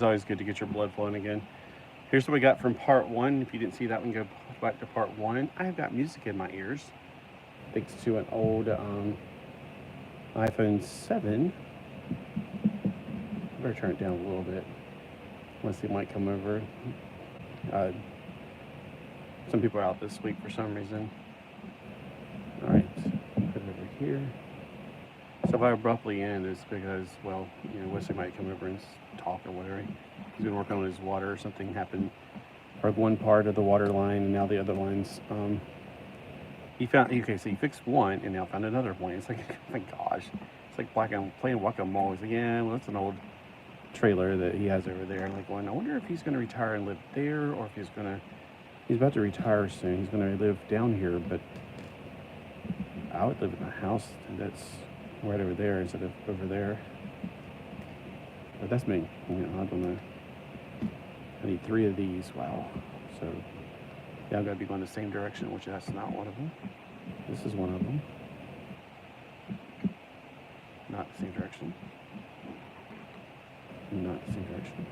It's always good to get your blood flowing again. Here's what we got from part one. If you didn't see that one, go back to part one. I've got music in my ears, thanks to an old iPhone 7. I better turn it down a little bit, unless he might come over. Some people are out this week for some reason. All right, put it over here. So if I abruptly end, it's because, well, Wesley might come over and talk or whatever. He's been working on his water. Something happened, or one part of the water line, and now the other lines. He fixed one, and now found another point. It's like, oh my gosh, it's like playing whack-a-mole. He's like, yeah, well, that's an old trailer that he has over there. I'm like, well, I wonder if he's going to retire and live there, or if he's about to retire soon. He's going to live down here, but I would live in a house that's right over there instead of over there. But that's me. I don't know. I need 3 of these. Wow. So yeah, I've got to be going the same direction, which that's not one of them. This is one of them. Not the same direction. Not the same direction.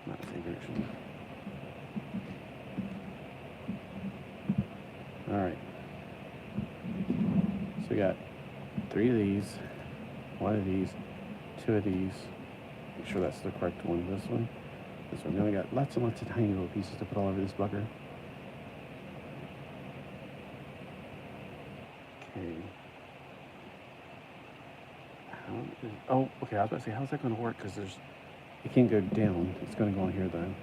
Not the same direction. All right. So we got 3 of these, 1 of these, 2 of these. Make sure that's the correct one. This one. Then we got lots and lots of tiny little pieces to put all over this bugger. Okay. Okay, I was about to say, how's that going to work? Because it can't go down. It's going to go on here, though.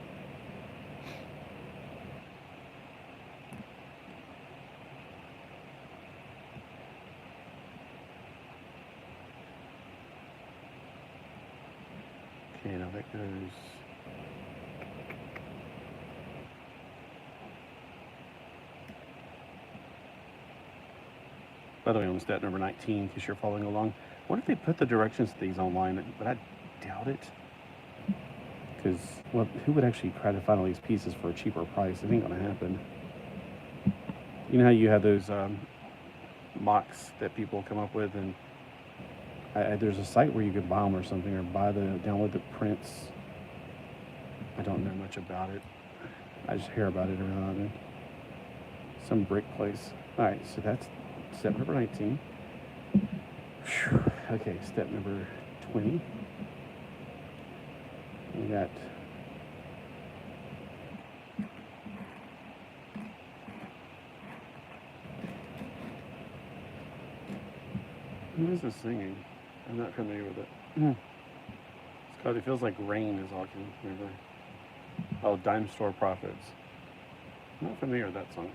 Okay, now that goes... By the way, on step number 19, in case you're following along, what if they put the directions to these online? But I doubt it. Because, well, who would actually try to find all these pieces for a cheaper price? It ain't going to happen. You know how you have those mocks that people come up with, and there's a site where you could buy them or something, or download the prints. I don't know much about it. I just hear about it around some brick place. All right, so that's step number 19. Okay, step number 20. We got who is this singing? I'm not familiar with it. It's called It Feels Like Rain is all I can remember. Oh, Dime Store Prophets. I'm not familiar with that song.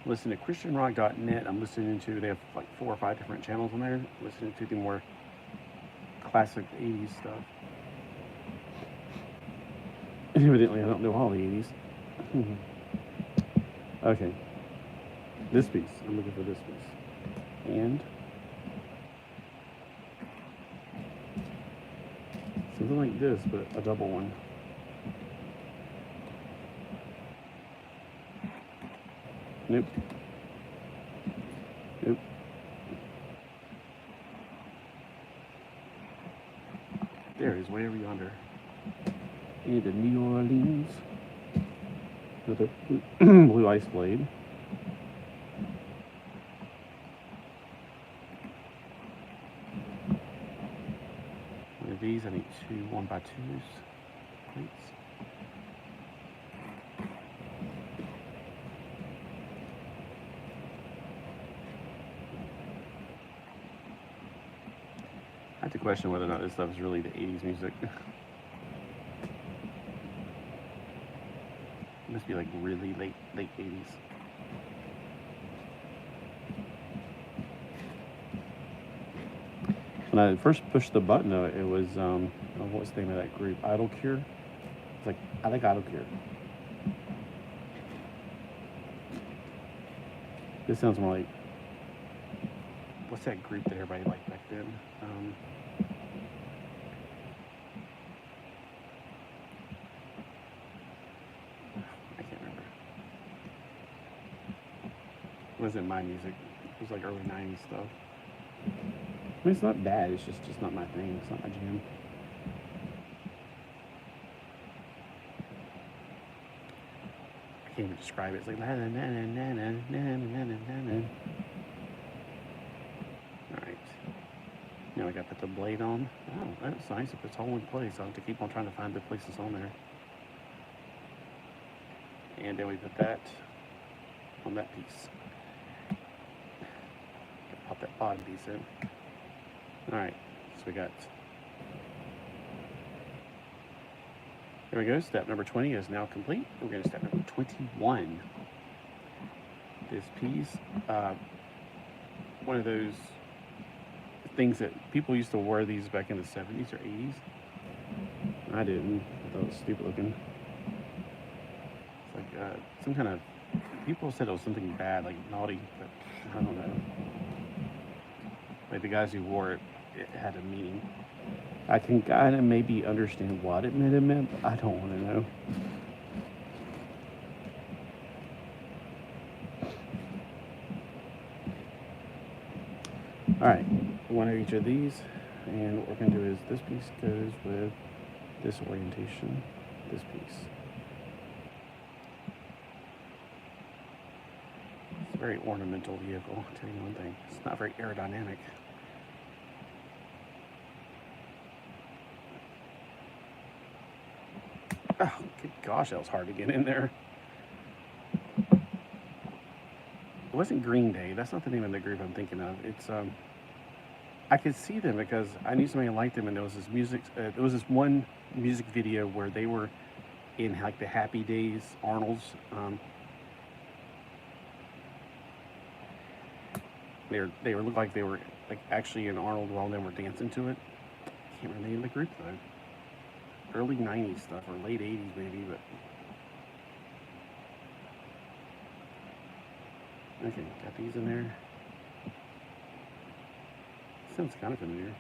Listen to christianrock.net. I'm listening to, they have like 4 or 5 different channels on there. Listening to the more classic 80s stuff. Evidently, I don't know all the 80s. Okay. This piece. I'm looking for this piece. And something like this, but a double one. Nope. Nope. There, he's way over yonder. And a New Orleans with a blue ice blade. One of these, I need 2 1x2s plates. I have to question whether or not this stuff is really the 80s music. It must be like really late 80s. When I first pushed the button, though, it was, what was the name of that group? Idol Cure? It's like, I like Idol Cure. This sounds more like, what's that group that everybody liked back then? I can't remember. It wasn't my music. It was like early 90s stuff. mean, it's not bad. It's just not my thing. It's not my jam. I can't even describe it. It's like na na na na na na na na na na. All right. Now I got to put the blade on. Oh, that's nice. If it's all in place, I'll have to keep on trying to find the places on there. And then we put that on that piece. Pop that bottom piece in. All right, so we got, there we go. Step number 20 is now complete. We're going to step number 21. This piece, one of those things that people used to wear these back in the 70s or 80s. I didn't. I thought it was stupid looking. It's like some kind of, people said it was something bad, like naughty, but I don't know. Like the guys who wore it, it had a meaning. I can kind of maybe understand what it meant, but I don't want to know. All right, one of each of these, and what we're going to do is this piece goes with this orientation, this piece. It's a very ornamental vehicle, I'll tell you one thing. It's not very aerodynamic. Oh, good gosh, that was hard to get in there. It wasn't Green Day. That's not the name of the group I'm thinking of. It's I could see them because I knew somebody liked them, and there was this music. There was this one music video where they were in like the Happy Days Arnold's. They were looked like they were like actually in Arnold while they were dancing to it. I can't remember the name of the group though. Early 90s stuff, or late 80s maybe, but... Okay, got these in there. Sounds kind of familiar.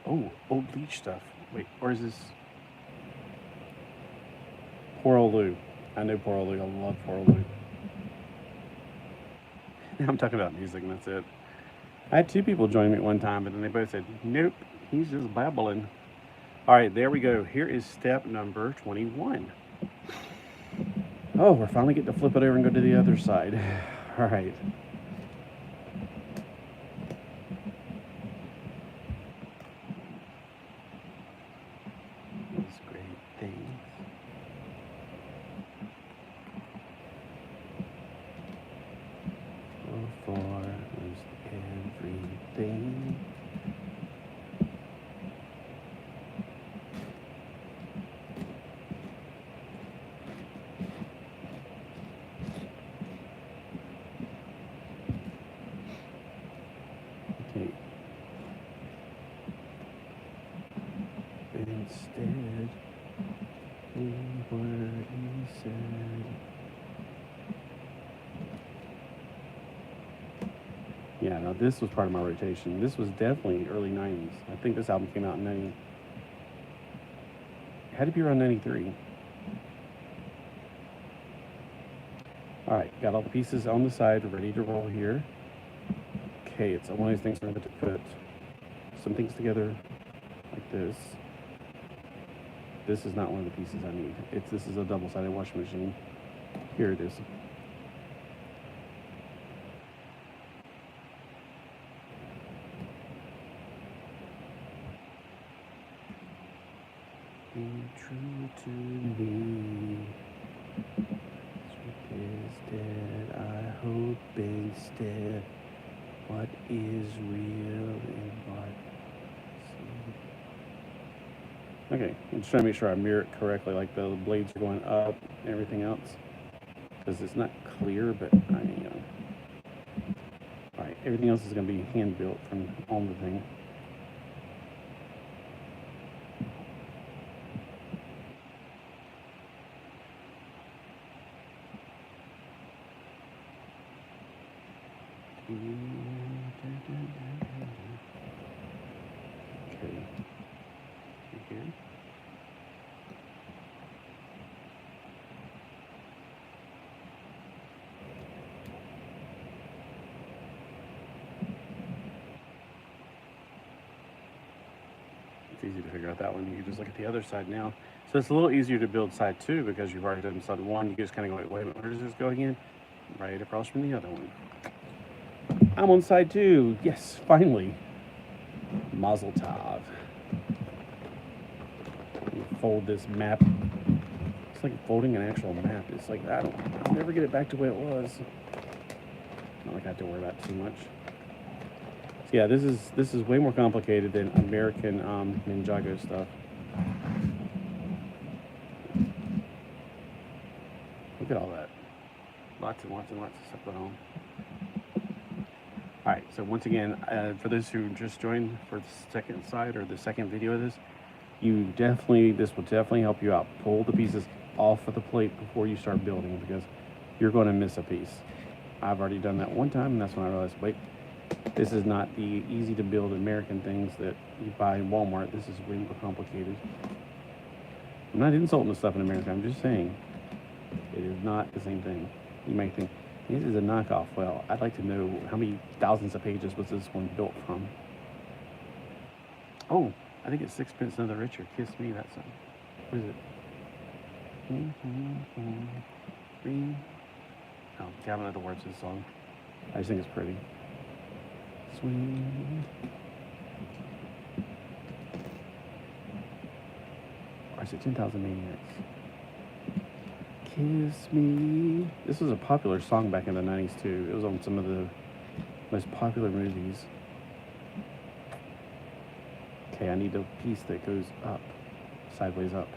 Oh, old bleach stuff. Wait, or is this... Poro Lou. I know Poro Lou. I love Poro Lou. Now I'm talking about music and that's it. I had two people join me at one time, but then they both said, nope, he's just babbling. All right, there we go. Here is step number 21. Oh, we're finally getting to flip it over and go to the other side. All right. Those great things. For everything. Okay. Instead, the word he said. Yeah, now this was part of my rotation. This was definitely early 90s. I think this album came out in 90. It had to be around 93. All right, got all the pieces on the side, ready to roll here. Okay, it's one of these things where I'm going to put some things together like this. This is not one of the pieces I need. This is a double-sided washing machine. Here it is. Be true to me. Truth is dead. I hope instead what is real and what. Okay, I'm just trying to make sure I mirror it correctly, like the blades are going up and everything else, because it's not clear, but all right, everything else is going to be hand built from on the thing. Okay. Here. easy to figure out that one. You can just look at the other side now. So it's a little easier to build side 2 because you've already done side 1. You just kind of go, wait a minute, where does this go again? Right across from the other one. I'm on side 2. Yes, finally. Mazel tov. Fold this map. It's like folding an actual map. It's like, I'll never get it back to where it was. Not like I have to worry about it too much. So yeah, this is way more complicated than American Ninjago stuff. Look at all that. Lots and lots and lots of stuff going on. Alright, so once again, for those who just joined for the second side or the second video of this, this will definitely help you out. Pull the pieces off of the plate before you start building because you're going to miss a piece. I've already done that one time and that's when I realized, wait, this is not the easy to build American things that you buy in Walmart. This is way more complicated. I'm not insulting the stuff in America, I'm just saying it is not the same thing. You might think, this is a knockoff. Well, I'd like to know how many thousands of pages was this one built from. Oh, I think it's Sixpence None the Richer. Kiss Me, that song. What is it? Oh, I don't know the words of the song. I just think it's pretty. Swing. Or is it 10,000 Maniacs? Kiss Me. This was a popular song back in the 90s too. It was on some of the most popular movies. Okay, I need a piece that goes up, sideways up.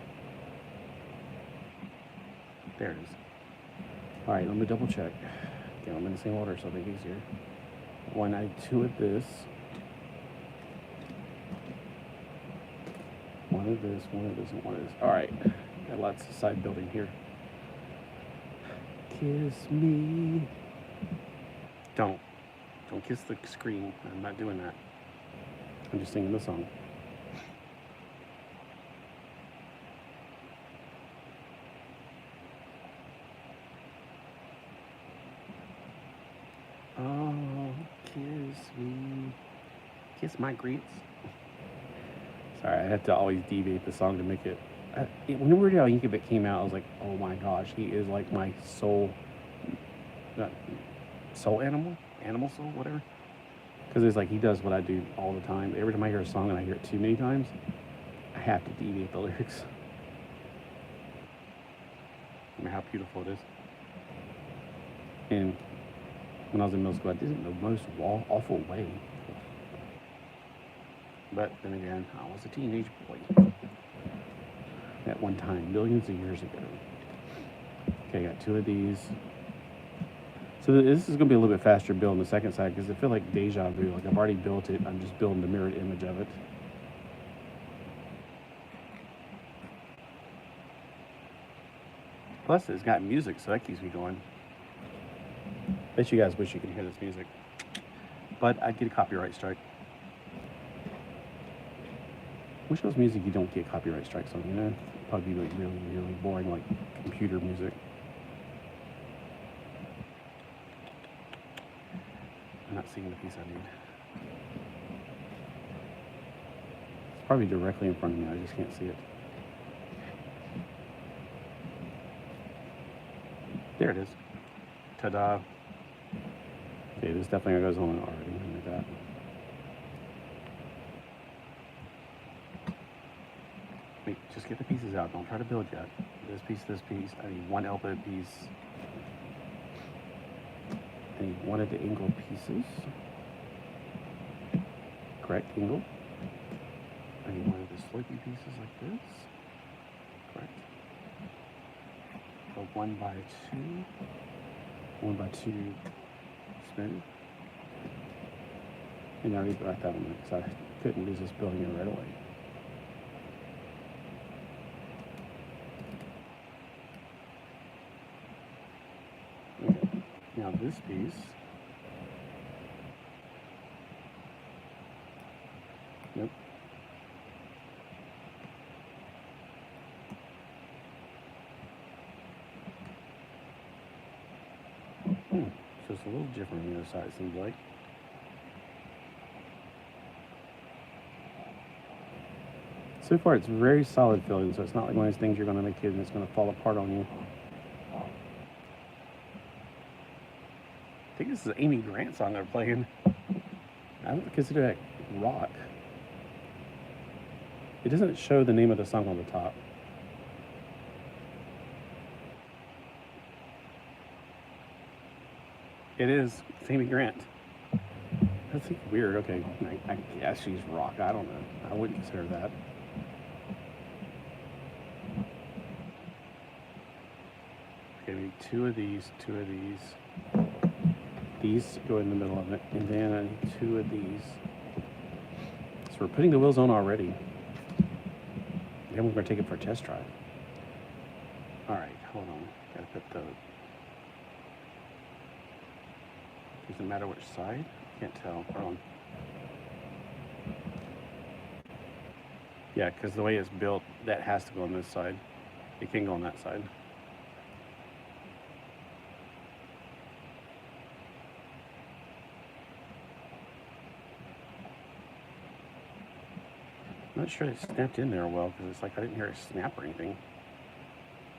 There it is. Alright, let me double check. Okay, I'm in the same order so it'll make it easier. One, I two of this. One of this, one of this, and one of this. Alright, got lots of side building here. Kiss me. Don't kiss the screen. I'm not doing that. I'm just singing the song. Oh, kiss me. Kiss my greets. Sorry, I have to always deviate the song to make it. When Weird Al Yankovic came out, I was like, oh my gosh, he is like my soul animal soul, whatever. Because it's like he does what I do all the time. Every time I hear a song and I hear it too many times, I have to deviate the lyrics. I mean, how beautiful it is. And when I was in middle school, I did it in the most awful way. But then again, I was a teenage boy. At one time, millions of years ago. Okay, I got two of these. So this is going to be a little bit faster building the second side because I feel like deja vu. Like I've already built it. I'm just building the mirrored image of it. Plus, it's got music, so that keeps me going. Bet you guys wish you could hear this music. But I'd get a copyright strike. Which knows music you don't get copyright strikes on, you know? Probably like really, really boring, like computer music. I'm not seeing the piece I need. It's probably directly in front of me, I just can't see it. There it is. Ta-da. Okay, this definitely goes on already, like that. Wait, just get the pieces out. Don't try to build yet. This piece, this piece. I need one elbow piece. I need one of the angle pieces. Correct, angle. I need one of the slopey pieces like this. Correct. A 1x2. 1x2 spin. And I already got that one because I couldn't lose this building it right away. Okay. Now this piece. Nope. So it's a little different on the other side, it seems like. So far, it's very solid feeling, so it's not like one of those things you're going to make it and it's going to fall apart on you. I think this is an Amy Grant song they're playing. I don't consider that rock. It doesn't show the name of the song on the top. It is. It's Amy Grant. That's weird. Okay, I guess she's rock. I don't know. I wouldn't consider that. Okay, maybe two of these. These go in the middle of it, and then I need two of these. So we're putting the wheels on already. Then we're going to take it for a test drive. All right, hold on. Got to put the... Does it matter which side? Can't tell. Hold on. Yeah, because the way it's built, that has to go on this side. It can go on that side. I'm not sure it snapped in there well because it's like I didn't hear it snap or anything.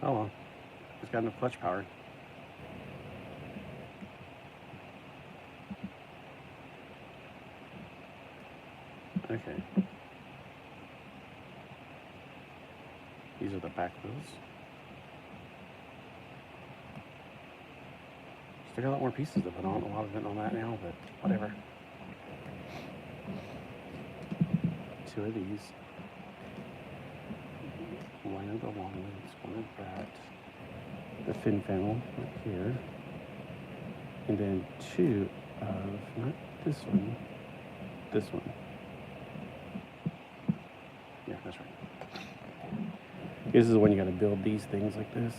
Oh well, it's got enough clutch power. Okay. These are the back wheels. Still got a lot more pieces to put on. A lot of it on that now, but whatever. Two of these. One of the long ones, one of that. The fin panel right here. And then two of, not this one, this one. Yeah, that's right. This is when you gotta build these things like this.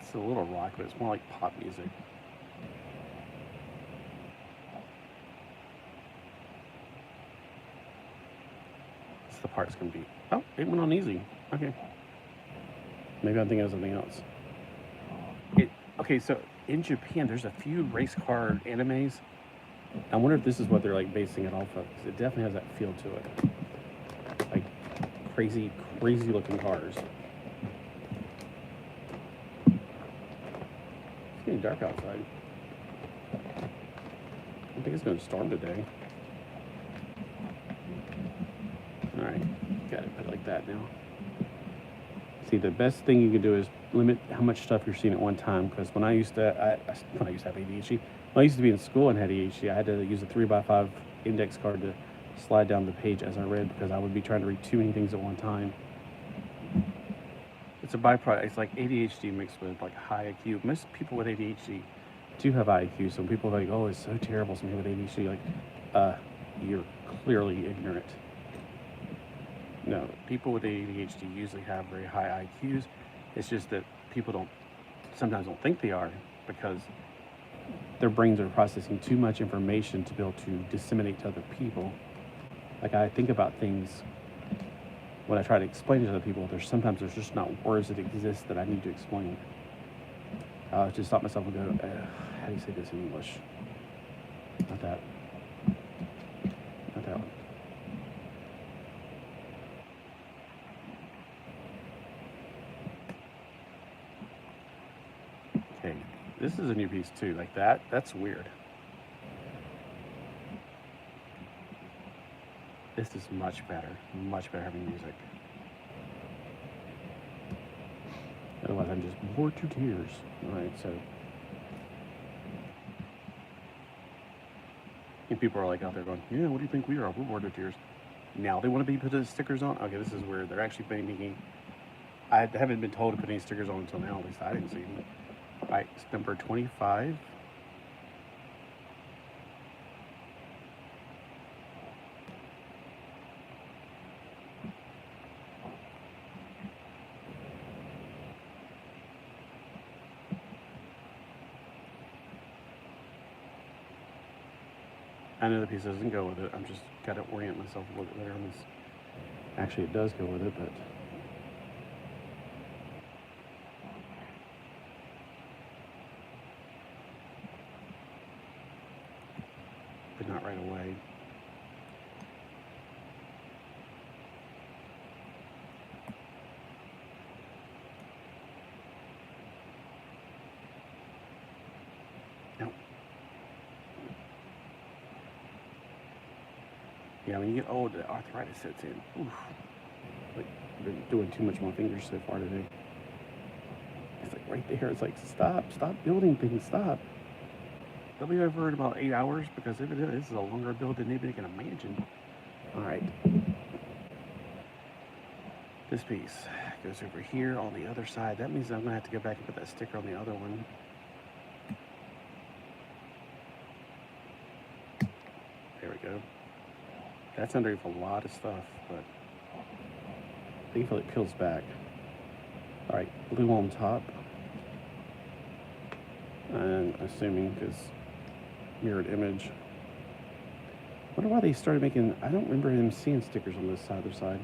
It's a little rock, but it's more like pop music. This is the part it's gonna be. Oh, it went on easy. Okay. Maybe I'm thinking of something else. Okay, so in Japan, there's a few race car animes. I wonder if this is what they're like basing it off of, because it definitely has that feel to it. Like crazy looking cars. It's getting dark outside. I don't think it's going to storm today. Alright, got it put it like that now. See, the best thing you can do is limit how much stuff you're seeing at one time, because when I used to have ADHD, when I used to be in school and had ADHD, I had to use a 3x5 index card to slide down the page as I read, because I would be trying to read too many things at one time. It's a byproduct. It's like ADHD mixed with like high IQ. Most people with ADHD do have IQ. Some people are like, oh, it's so terrible. Some people with ADHD, like, you're clearly ignorant. No, people with ADHD usually have very high IQs. It's just that people sometimes don't think they are, because their brains are processing too much information to be able to disseminate to other people. Like, I think about things when I try to explain to other people, sometimes there's just not words that exist that I need to explain. I just stop myself and go, how do you say this in English? Not that. Not that one. Okay, this is a new piece too. Like that's weird. This is much better having music. Otherwise, I'm just bored to tears. All right, so. And people are like out there going, yeah, what do you think we are? We're bored to tears. Now they want to be putting stickers on? Okay, this is weird. They're actually making, I haven't been told to put any stickers on until now, at least I didn't see them. All right, it's number 25. I know the piece doesn't go with it. I'm just got to orient myself a little bit better on this. Actually, it does go with it, but not right away. Yeah, when you get old, the arthritis sets in. Oof. Like, I've been doing too much with my fingers so far today. It's like right there. It's like, stop building things, stop. They'll be over in about 8 hours, because if it is, this is a longer build than anybody can imagine. All right. This piece goes over here on the other side. That means I'm gonna have to go back and put that sticker on the other one. There we go. That's underneath a lot of stuff, but thankfully it peels back. All right, blue on top. And assuming, because mirrored image. I wonder why they started making, I don't remember them seeing stickers on this other side.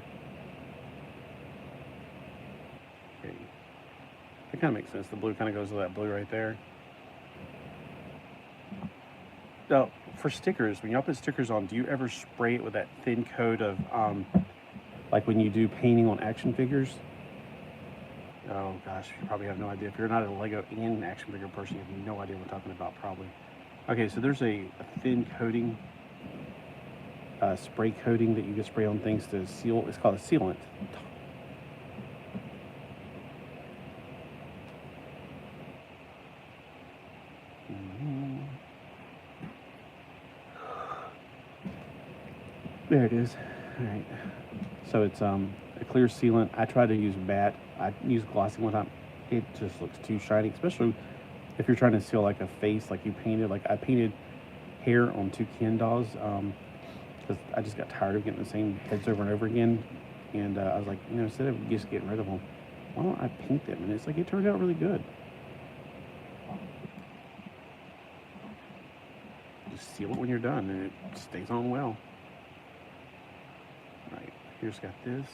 Okay. That kind of makes sense. The blue kind of goes with that blue right there. Now, for stickers, when y'all put stickers on, do you ever spray it with that thin coat of, like when you do painting on action figures? Oh gosh, you probably have no idea. If you're not a Lego and action figure person, you have no idea what I'm talking about, probably. Okay, so there's a thin coating, spray coating that you can spray on things to seal. It's called a sealant. There it is. All right. So it's a clear sealant. I try to use matte. I use glossy one time. It just looks too shiny, especially if you're trying to seal like a face, like you painted. Like I painted hair on 2 Ken dolls because I just got tired of getting the same heads over and over again. And I was like, you know, instead of just getting rid of them, why don't I paint them? And it's like, it turned out really good. Just seal it when you're done, and it stays on well. All right, here's got this.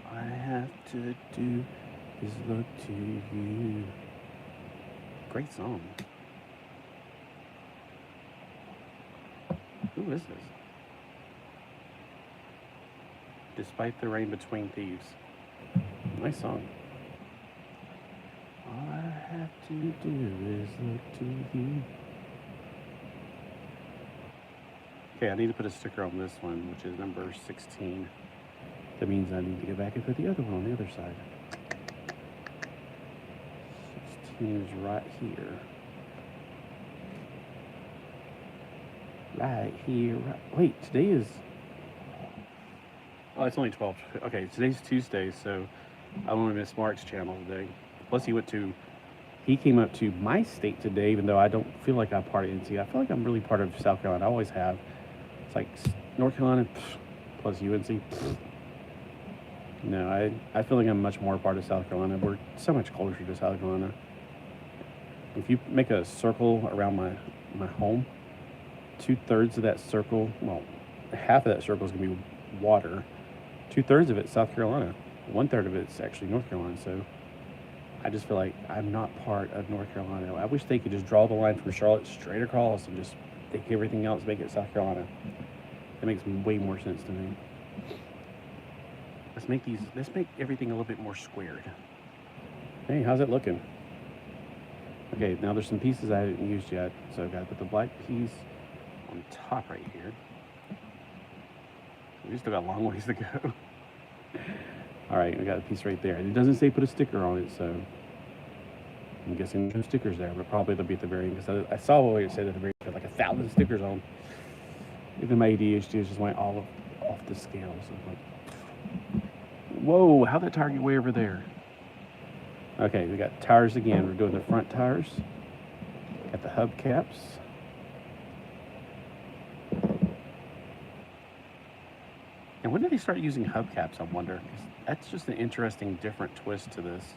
All I have to do is look to you. Great song. Who is this? Despite the Rain Between Thieves. Nice song. All I have to do is look to you. Okay, I need to put a sticker on this one, which is number 16. That means I need to go back and put the other one on the other side. 16 is right here. Right here, right. Wait, today is... Oh, it's only 12. Okay, today's Tuesday, so I want to miss Mark's channel today. Plus, he came up to my state today, even though I don't feel like I'm part of NC. I feel like I'm really part of South Carolina. I always have. It's like North Carolina plus UNC. No, I feel like I'm much more part of South Carolina. We're so much closer to South Carolina. If you make a circle around my home, 2/3 of that circle, well, half of that circle is going to be water. 2/3 of it's South Carolina. 1/3 of it's actually North Carolina. So I just feel like I'm not part of North Carolina. I wish they could just draw the line from Charlotte straight across and just take everything else, make it South Carolina. That makes way more sense to me. Let's make everything a little bit more squared. Hey, how's it looking? Okay, now there's some pieces I haven't used yet. So I've got to put the black piece on top right here. We still got a long ways to go. All right, we got a piece right there. And it doesn't say put a sticker on it, so I'm guessing there's no stickers there, but probably they'll be at the very end, because I saw what it said at the very end, like 1,000 stickers on. Even my ADHD just went all off the scale. So I'm like, whoa, how'd that tire get way over there? Okay, we got tires again. We're doing the front tires. Got the hubcaps. And when did they start using hubcaps, I wonder? 'Cause that's just an interesting, different twist to this.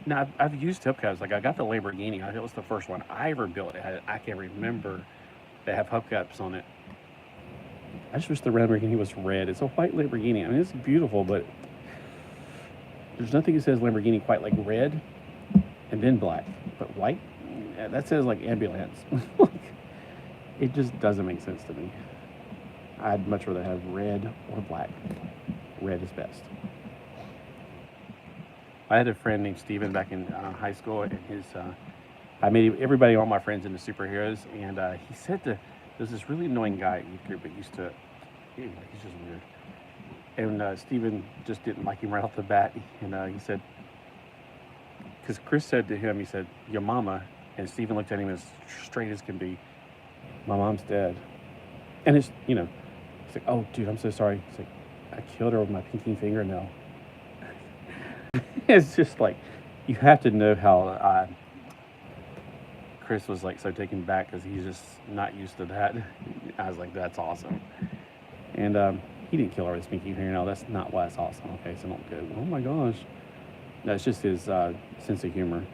Now, I've used hubcaps. Like, I got the Lamborghini. It was the first one I ever built. I can remember they have hubcaps on it. I just wish the Lamborghini was red. It's a white Lamborghini. I mean, it's beautiful, but there's nothing that says Lamborghini quite like red and then black. But white, yeah, that says like ambulance. It just doesn't make sense to me. I'd much rather have red or black. Red is best. I had a friend named Steven back in high school, and I made everybody, all my friends, into superheroes, and he said there's this really annoying guy at youth group that used to, anyway, he's just weird. And Steven just didn't like him right off the bat, and he said, because Chris said to him, he said, "Your mama," and Steven looked at him as straight as can be, "My mom's dead." And it's, he's like, "Oh, dude, I'm so sorry." He's like, "I killed her with my pinky fingernail." It's just like, you have to know how Chris was like so taken back because he's just not used to that. I was like, that's awesome. And he didn't kill her with his pinky fingernail. That's not why it's awesome. Okay, so don't go, "Oh my gosh." No, it's just his sense of humor.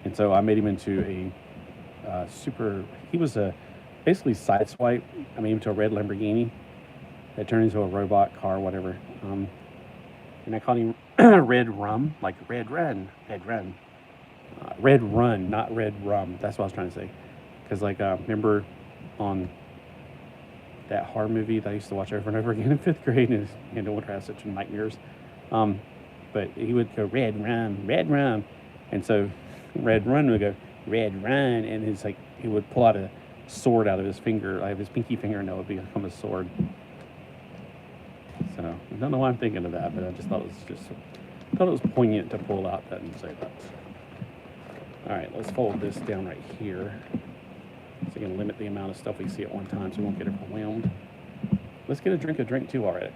And so I made him into he was basically sideswipe. I made him into a red Lamborghini that turned into a robot car, whatever. And I called him Red Rum, like Red Run, Red Run. Red Run, not Red Rum. That's what I was trying to say. Because, remember on that horror movie that I used to watch over and over again in 5th grade, and no wonder I have such nightmares. But he would go, "Red Rum, Red Rum." And so Red Run would go, "Red Run." And it's like he would pull out a sword out of his finger, like his pinky fingernail would become a sword. So I don't know why I'm thinking of that, but I just thought it was poignant to pull out that and say that. All right, let's fold this down right here, so we can limit the amount of stuff we see at one time, so we won't get overwhelmed. Let's get a drink too already.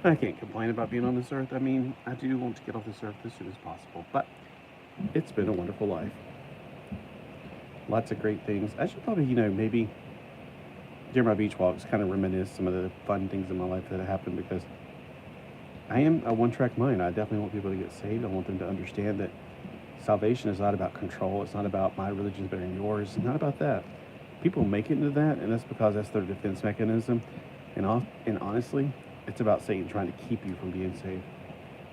I can't complain about being on this earth. I mean, I do want to get off this earth as soon as possible, but it's been a wonderful life. Lots of great things. I should probably, maybe during my beach walks, kind of reminisce some of the fun things in my life that have happened, because I am a one-track mind. I definitely want people to get saved. I want them to understand that salvation is not about control. It's not about my religion's better than yours. It's not about that. People make it into that, and that's because that's their defense mechanism. And honestly, it's about Satan trying to keep you from being saved.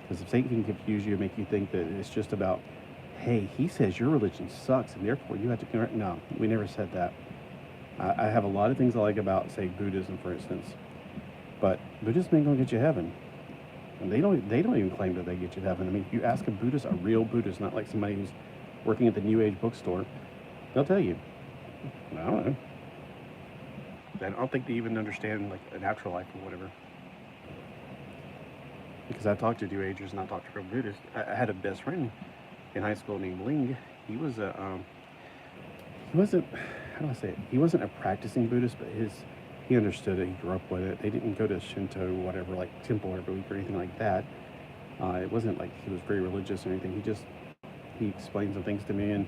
Because if Satan can confuse you and make you think that it's just about, hey, he says your religion sucks, and therefore you have to convert. No, we never said that. I have a lot of things I like about, say, Buddhism, for instance. But Buddhism ain't going to get you heaven. And they don't even claim that they get you heaven. I mean, if you ask a Buddhist, a real Buddhist, not like somebody who's working at the New Age bookstore, they'll tell you. I don't know. I don't think they even understand, like, an afterlife or whatever. Because I talked to New Agers and I talked to real Buddhists. I had a best friend in high school named Ling. He was he wasn't, how do I say it? He wasn't a practicing Buddhist, but he understood it. He grew up with it. They didn't go to Shinto or whatever, like temple every week or anything like that. It wasn't like he was very religious or anything. He explained some things to me, and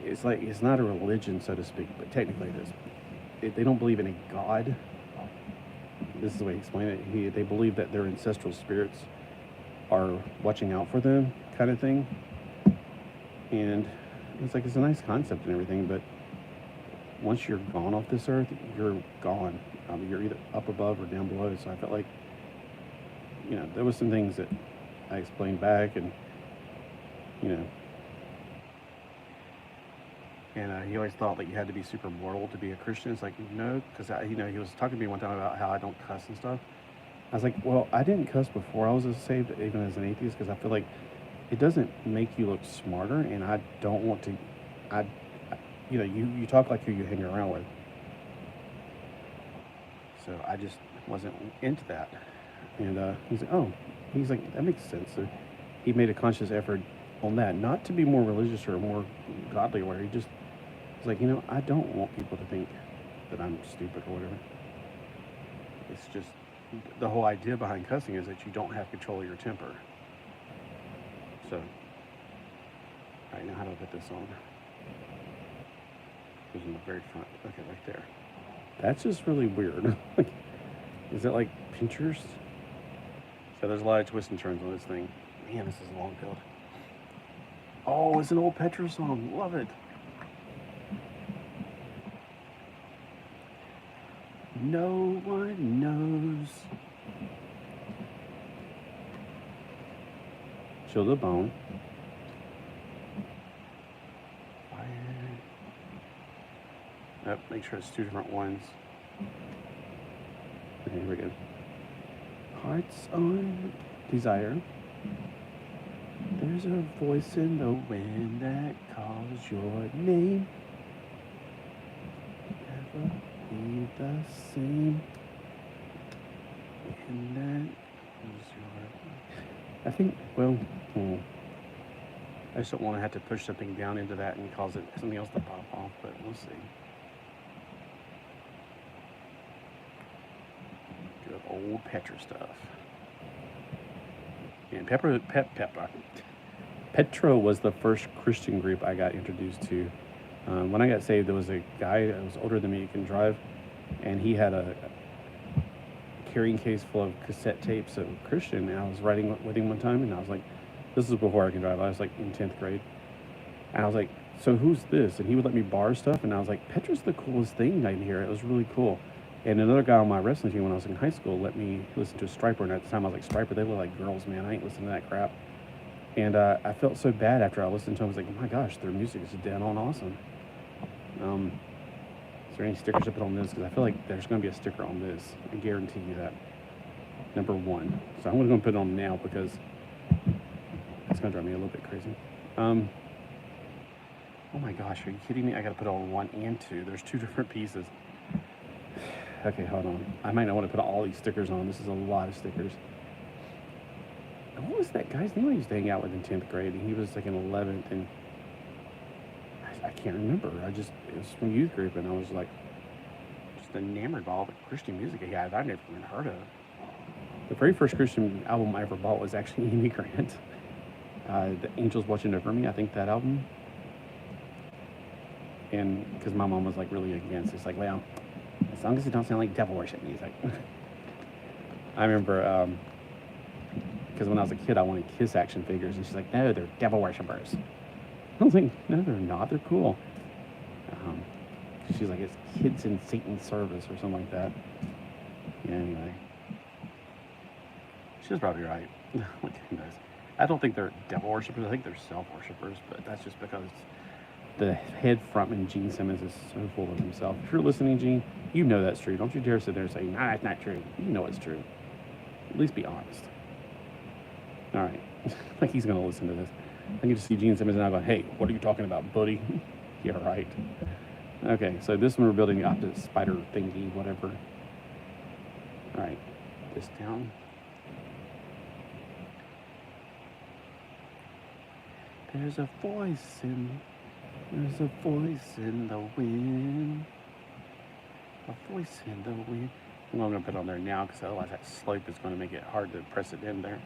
it's like, it's not a religion, so to speak, but technically it is. They don't believe in a God. This is the way he explained it. They believe that their ancestral spirits are watching out for them, kind of thing. And it's like, it's a nice concept and everything, but once you're gone off this earth, you're gone. You're either up above or down below. So I felt like, there was some things that I explained back, and and he always thought that you had to be super moral to be a Christian. It's like, no, because he was talking to me one time about how I don't cuss and stuff. I was like, well, I didn't cuss before I was saved, even as an atheist, because I feel like it doesn't make you look smarter, and I don't want to. You talk like who you hang around with. So I just wasn't into that. And he's like, that makes sense. So he made a conscious effort on that, not to be more religious or more godly, where he just was like, I don't want people to think that I'm stupid or whatever. It's just, the whole idea behind cussing is that you don't have control of your temper. So, all right, now how do I put this on? Who's in the very front? Okay, right there. That's just really weird. Is it like pinchers? So there's a lot of twists and turns on this thing. Man, this is a long build. Oh, it's an old Petra song. Love it. No one knows. Chill the bone. Fire. Yep, make sure it's two different ones. Okay, here we go. Hearts on desire. There's a voice in the wind that calls your name. Never be the same. And that is your... I think, well, I just don't want to have to push something down into that and cause it something else to pop off, but we'll see. Good old Petra stuff. And Petra was the first Christian group I got introduced to. When I got saved, there was a guy that was older than me, he can drive, and he had a carrying case full of cassette tapes of Christian, and I was riding with him one time, and I was like, this is before I can drive. I was like in 10th grade. And I was like, so who's this? And he would let me borrow stuff, and I was like, Petra's the coolest thing I hear. It was really cool. And another guy on my wrestling team when I was in high school let me listen to a Striper, and at the time I was like, Striper, they look like girls, man. I ain't listening to that crap. And I felt so bad after I listened to them. I was like, oh my gosh, their music is dead on awesome. Is there any stickers to put on this? Because I feel like there's going to be a sticker on this. I guarantee you that. Number 1. So I'm going to put it on now because it's going to drive me a little bit crazy. Oh my gosh, are you kidding me? I got to put it on 1 and 2. There's 2 different pieces. Okay, hold on. I might not want to put all these stickers on. This is a lot of stickers. What was that guy's name I used to hang out with in 10th grade? And he was like in 11th, and I can't remember. It was from youth group, and I was like just enamored by all the Christian music he had I'd never even heard of. The very first Christian album I ever bought was actually Amy Grant. The Angels Watching Over Me, I think that album. And because my mom was like really against it. It's like, well, as long as it don't sound like devil worship music. I remember, because when I was a kid, I wanted Kiss action figures, and she's like, no, they're devil worshippers. I was like, no, they're not. They're cool. She's like, it's kids in Satan's service or something like that. Yeah, anyway. She was probably right. Like, who knows? I don't think they're devil worshippers. I think they're self-worshippers, but that's just because the head frontman, Gene Simmons, is so full of himself. If you're listening, Gene, you know that's true. Don't you dare sit there and say, nah, it's not true. You know it's true. At least be honest. All right. Like he's going to listen to this. I can just see Gene Simmons and I go, hey, what are you talking about, buddy? Yeah, right. Okay, so this one we're building the opposite spider thingy, whatever. All right, this down. There's a voice in the wind. A voice in the wind. I'm going to put it on there now because otherwise that slope is going to make it hard to press it in there.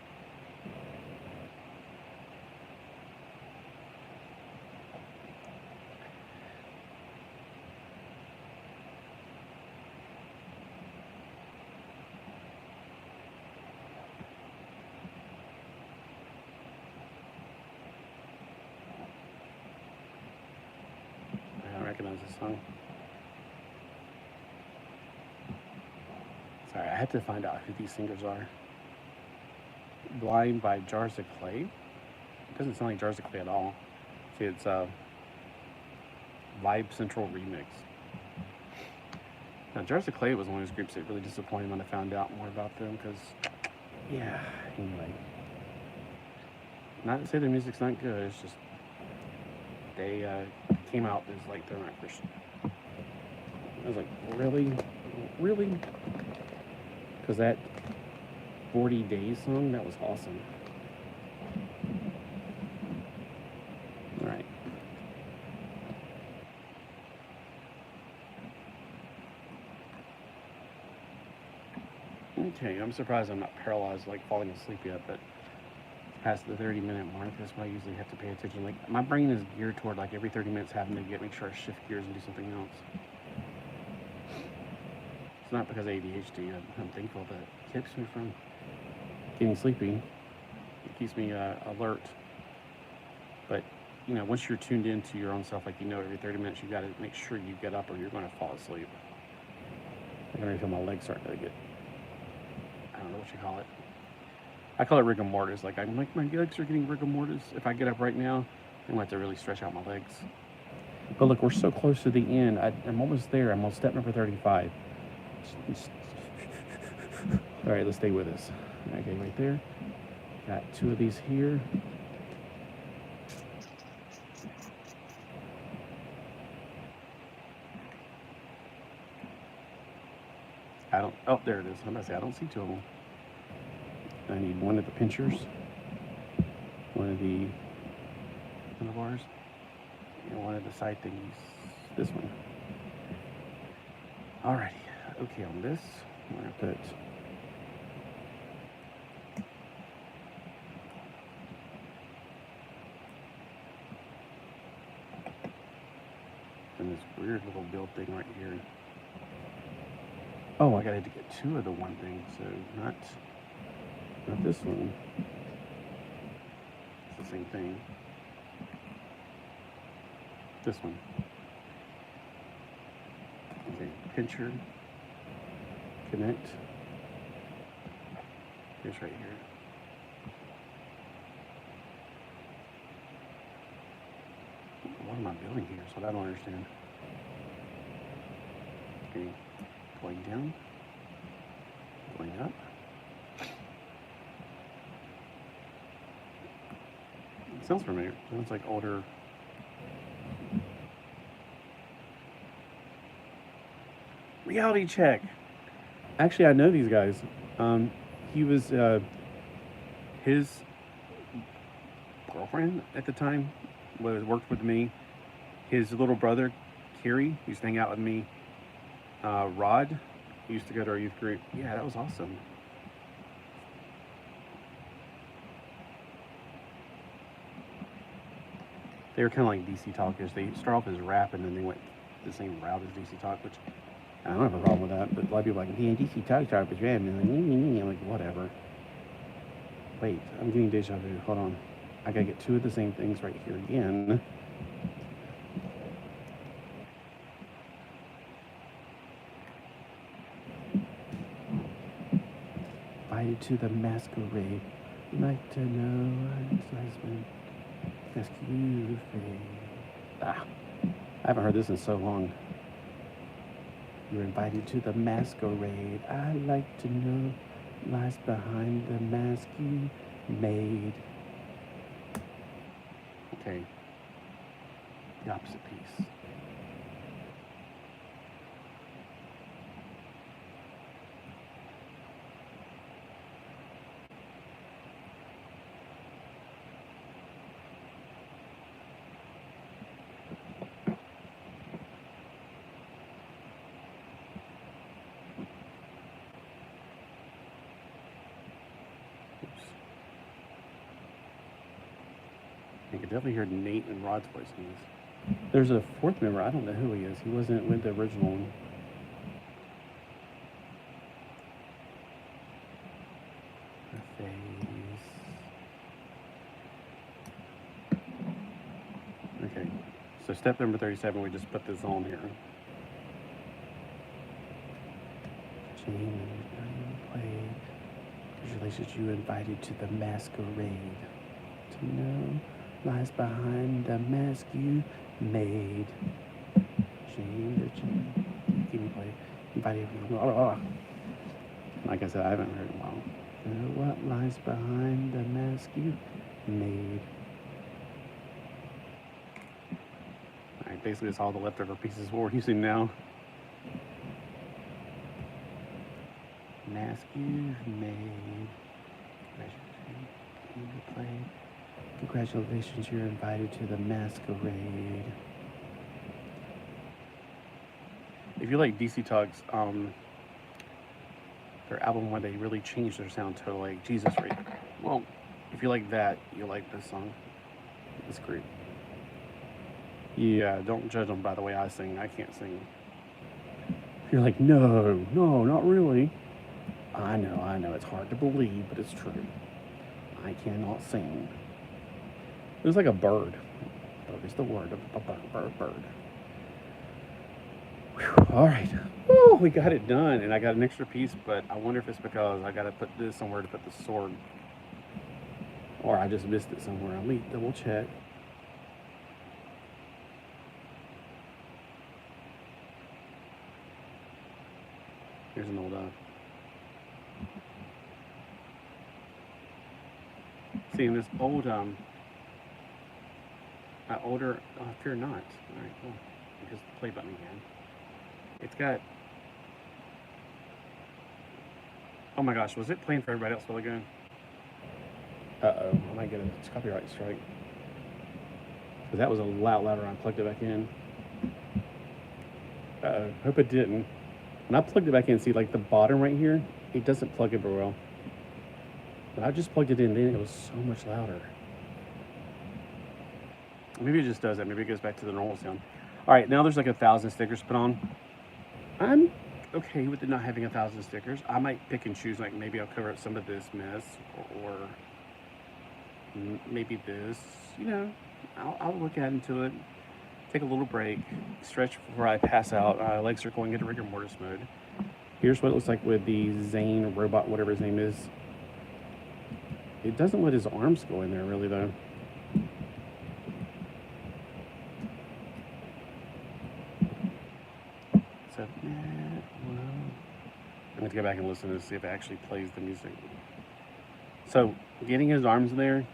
Recognize this song. Sorry, I had to find out who these singers are. Blind by Jars of Clay. It doesn't sound like Jars of Clay at all. See, it's a Vibe Central remix. Now, Jars of Clay was one of those groups that really disappointed when I found out more about them because, yeah, anyway. Not to say their music's not good, it's just they came out as like they're not Christian. I was like, really? Really? Because that 40 Days song, that was awesome. All right. Okay, I'm surprised I'm not paralyzed like falling asleep yet, but past the 30-minute mark, that's when I usually have to pay attention. Like, my brain is geared toward, like, every 30 minutes having to make sure I shift gears and do something else. It's not because of ADHD. I'm thankful that it keeps me from getting sleepy. It keeps me alert. But, you know, once you're tuned into your own self, like, you know, every 30 minutes you got to make sure you get up or you're going to fall asleep. I can already feel my legs starting to get, I don't know what you call it. I call it rigor mortis. Like, I'm like, my legs are getting rigor mortis. If I get up right now, I'm going to have to really stretch out my legs. But look, we're so close to the end. I'm almost there. I'm on step number 35. All right, let's stay with us. Okay, right there. Got 2 of these here. Oh, there it is. I'm going to say, I don't see 2 of them. I need 1 of the pinchers, 1 of the handlebars, and 1 of the side thingies. This one. Alrighty. Okay, on this, I'm going to put and this weird little build thing right here. Oh, I gotta get 2 of the one thing, so not this one. It's the same thing. This one. Okay, pincher, connect. Here's right here. What am I building here? So I don't understand. Okay, going down, going up. It sounds familiar. It sounds like older. Reality check. Actually, I know these guys. He was his girlfriend at the time worked with me. His little brother, Kerry, used to hang out with me. Rod used to go to our youth group. Yeah, that was awesome. They were kind of like DC Talkers. They start off as rap and then they went the same route as DC Talk, which I don't have a problem with that. But a lot of people are like, yeah, DC Talk started as rap. And I'm like, whatever. Wait, I'm getting deja vu. Hold on. I gotta get 2 of the same things right here again. Invited to the masquerade. Like to know his husband. Rescue fade. I haven't heard this in so long. You're invited to the masquerade. I like to know lies behind the mask you made. Okay. The opposite piece. You can definitely hear Nate and Rod's voice in this. There's a 4th member. I don't know who he is. He wasn't with the original one. The face. Okay. So step number 37, we just put this on here. Jane and play. Congratulations, you invited to the masquerade. To know lies behind the mask you made. Jane, give me play. Invited. Like I said, I haven't heard in a while. Know what lies behind the mask you made. Alright, basically it's all the leftover pieces we're using now. Mask you've made. Play. Congratulations, you're invited to the masquerade. If you like DC Talks, their album when they really changed their sound to like Jesus right. Well, If you like that, you'll like this song. It's great. Yeah, don't judge them by the way I sing. I can't sing. You're like, no, not really. I know, it's hard to believe, but it's true. I cannot sing. It was like a bird. Bird is the word of a bird. Whew, all right. Woo, we got it done, and I got an extra piece, but I wonder if it's because I got to put this somewhere to put the sword. Or I just missed it somewhere. Let me double check. Here's an old seeing this old older fear not. Alright, cool. Just the play button again. It's got, oh my gosh, was it playing for everybody else while ago? Uh-oh, I might get a copyright strike. Because that was a lot louder when I plugged it back in. Uh-oh, hope it didn't. When I plugged it back in, see, like the bottom right here, it doesn't plug in very well. But I just plugged it in, then it was so much louder. Maybe it just does that. Maybe it goes back to the normal sound. All right, now there's like 1,000 stickers put on. I'm okay with it not having 1,000 stickers. I might pick and choose, like maybe I'll cover up some of this mess, or maybe this, you know, I'll look into it, take a little break, stretch before I pass out. Legs are going into rigor mortis mode. Here's what it looks like with the Zane robot, whatever his name is. It doesn't let his arms go in there really though. So, well, I'm going to go back and listen to see if it actually plays the music. So, getting his arms there,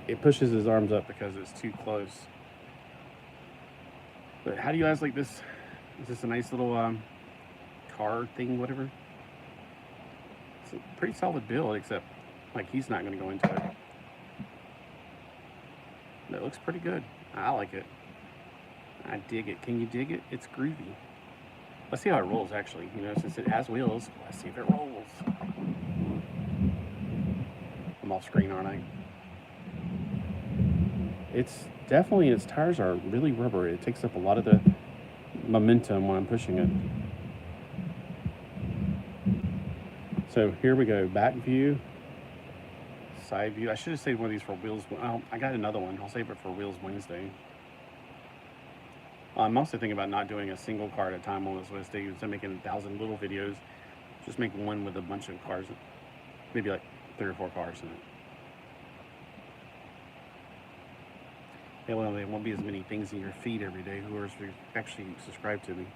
it pushes his arms up because it's too close. But how do you guys like this? Is this a nice little car thing, whatever? It's a pretty solid build, except like he's not going to go into it. But it looks pretty good. I like it. I dig it. Can you dig it? It's groovy. Let's see how it rolls, actually. You know, since it has wheels, let's see if it rolls. I'm off screen, aren't I? It's definitely, its tires are really rubbery. It takes up a lot of the momentum when I'm pushing it. So here we go. Back view, side view. I should have saved one of these for wheels. Oh, I got another one. I'll save it for Wheels Wednesday. I'm also thinking about not doing a single car at a time on this Wednesday. Instead of making 1,000 little videos, just make one with a bunch of cars, maybe like 3 or 4 cars in it. Yeah, well, there won't be as many things in your feed every day who are actually subscribed to me.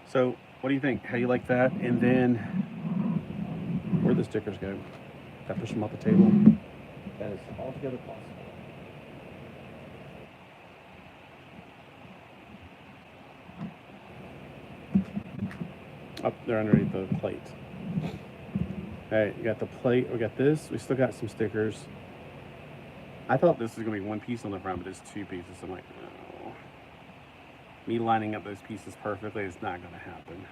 So, what do you think? How do you like that? And then, where'd the stickers go? Did I push them off the table? That is altogether possible. Up there underneath the plate. Alright, you got the plate, we got this, we still got some stickers. I thought this was going to be one piece on the front, but it's 2 pieces. I'm like, no. Me lining up those pieces perfectly is not going to happen.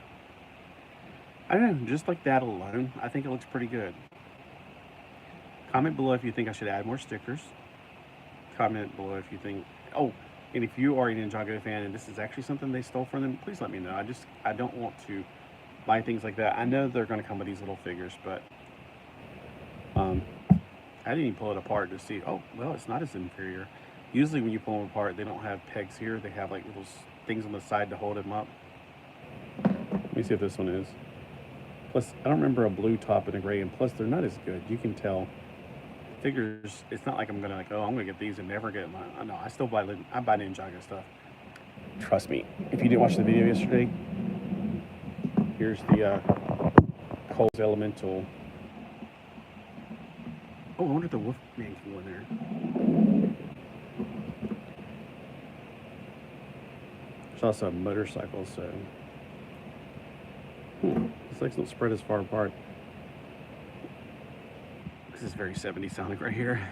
I don't know, just like that alone, I think it looks pretty good. Comment below if you think I should add more stickers. Comment below if you think, oh, and if you are a Ninjago fan and this is actually something they stole from them, please let me know. I don't want to buy things like that. I know they're going to come with these little figures, but I didn't even pull it apart to see, oh, well, it's not as inferior. Usually when you pull them apart, they don't have pegs here. They have like little things on the side to hold them up. Let me see if this one is. Plus, I don't remember a blue top and a gray, and plus they're not as good. You can tell. Figures, it's not like I'm gonna like, oh, I'm gonna get these and never get mine. No, I still buy Ninjago stuff. Trust me. If you didn't watch the video yesterday, here's the Cole's Elemental. Oh, I wonder if the Wolfman can go in there. There's also a motorcycle, so these legs don't spread as far apart. This is very 70s sounding right here.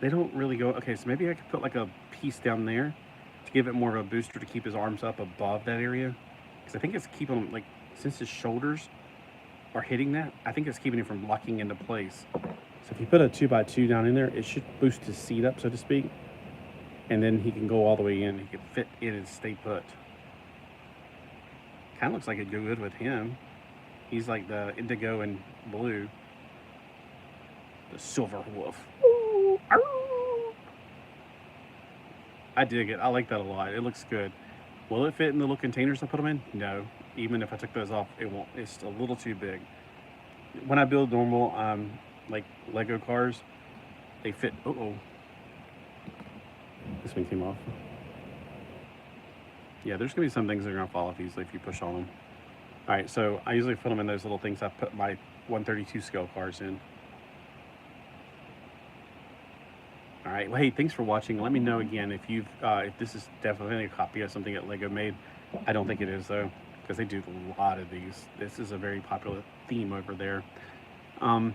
They don't really go, okay, so maybe I could put like a piece down there to give it more of a booster to keep his arms up above that area. Because I think it's keeping him, like, since his shoulders or hitting that, I think it's keeping it from locking into place. So if you put a 2x2 down in there, it should boost his seat up, so to speak. And then he can go all the way in. He can fit in and stay put. Kind of looks like it'd go good with him. He's like the indigo and blue. The silver wolf. I dig it. I like that a lot. It looks good. Will it fit in the little containers I put them in? No. Even if I took those off, it won't. It's a little too big. When I build normal, like Lego cars, they fit. Uh-oh. This one came off. Yeah, there's going to be some things that are going to fall off easily if you push on them. All right, so I usually put them in those little things I put my 132 scale cars in. All right, well, hey, thanks for watching. Let me know again if you've, if this is definitely a copy of something that Lego made. I don't think it is, though, because they do a lot of these. This is a very popular theme over there. I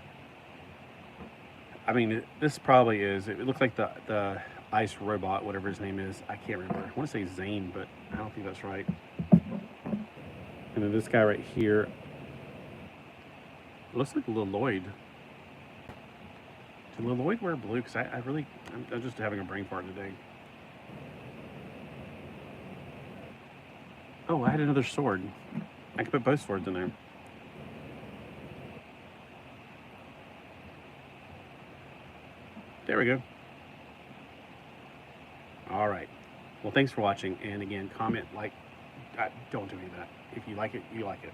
mean, this probably is. It looks like the ice robot, whatever his name is. I can't remember. I want to say Zane, but I don't think that's right. And then this guy right here, it looks like a little Lloyd. Did Lil Lloyd wear blue? Because I'm just having a brain fart today. Oh, I had another sword. I could put both swords in there. There we go. All right. Well, thanks for watching. And again, comment, like, don't do any of that. If you like it, you like it.